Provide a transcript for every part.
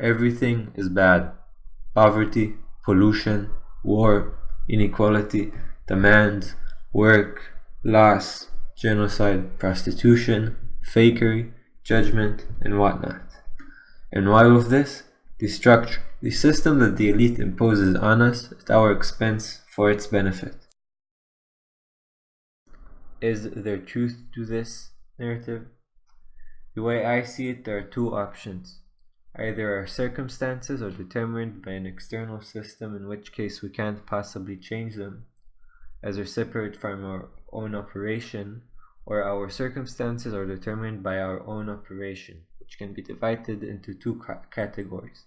Everything is bad. Poverty, pollution, war, inequality, demand, work, loss, genocide, prostitution, fakery, judgment, and whatnot. And why all of this? The structure, the system that the elite imposes on us at our expense for its benefit. Is there truth to this narrative? The way I see it, there are two options. Either our circumstances are determined by an external system, in which case we can't possibly change them, as are separate from our own operation, or our circumstances are determined by our own operation, which can be divided into two categories: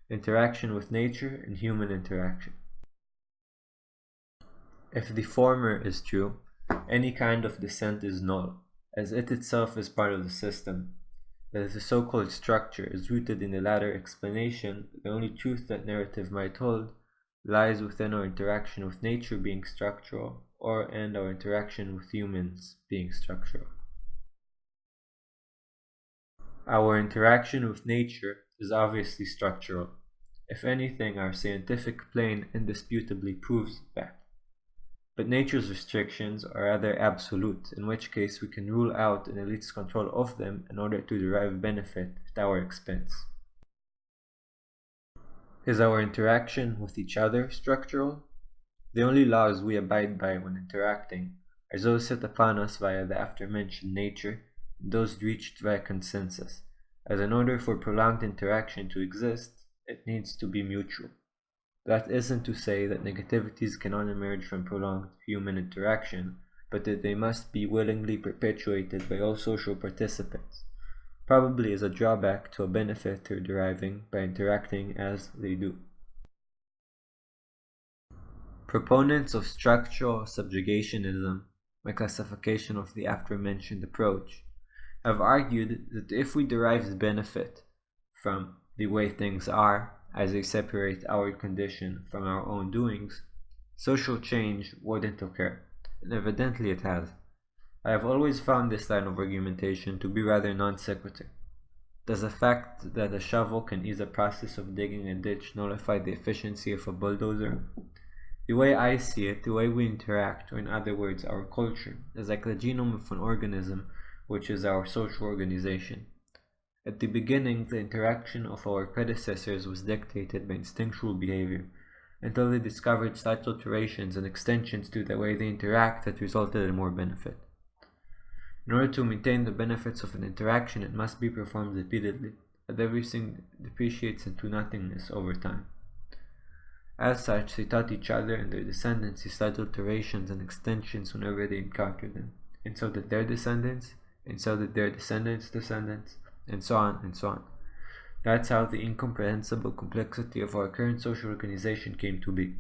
interaction with nature and human interaction. If the former is true, any kind of dissent is null, as it itself is part of the system. But if the so-called structure is rooted in the latter explanation, the only truth that narrative might hold lies within our interaction with nature being structural, and our interaction with humans being structural. Our interaction with nature is obviously structural. If anything, our scientific plane indisputably proves that. But nature's restrictions are rather absolute, in which case we can rule out an elite's control of them in order to derive benefit at our expense. Is our interaction with each other structural? The only laws we abide by when interacting are those set upon us via the aforementioned nature, and those reached via consensus, as in order for prolonged interaction to exist, it needs to be mutual. That isn't to say that negativities cannot emerge from prolonged human interaction, but that they must be willingly perpetuated by all social participants, probably as a drawback to a benefit they're deriving by interacting as they do. Proponents of structural subjugationism, my classification of the aforementioned approach, have argued that if we derive benefit from the way things are, as they separate our condition from our own doings, social change wouldn't occur, and evidently it has. I have always found this line of argumentation to be rather non sequitur. Does the fact that a shovel can ease the process of digging a ditch nullify the efficiency of a bulldozer? The way I see it, the way we interact, or in other words, our culture, is like the genome of an organism, which is our social organization. At the beginning, the interaction of our predecessors was dictated by instinctual behavior, until they discovered slight alterations and extensions to the way they interact that resulted in more benefit. In order to maintain the benefits of an interaction, it must be performed repeatedly, as everything depreciates into nothingness over time. As such, they taught each other and their descendants these slight alterations and extensions whenever they encountered them, and so did their descendants, and so did their descendants' descendants, and so on and so on. That's how the incomprehensible complexity of our current social organization came to be.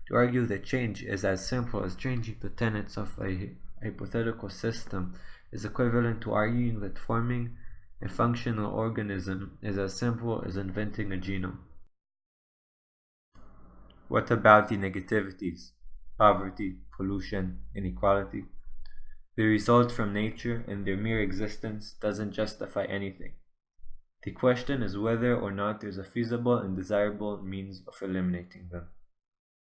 To argue that change is as simple as changing the tenets of a hypothetical system is equivalent to arguing that forming a functional organism is as simple as inventing a genome. What about the negativities? Poverty, pollution, inequality? They result from nature, and their mere existence doesn't justify anything. The question is whether or not there's a feasible and desirable means of eliminating them.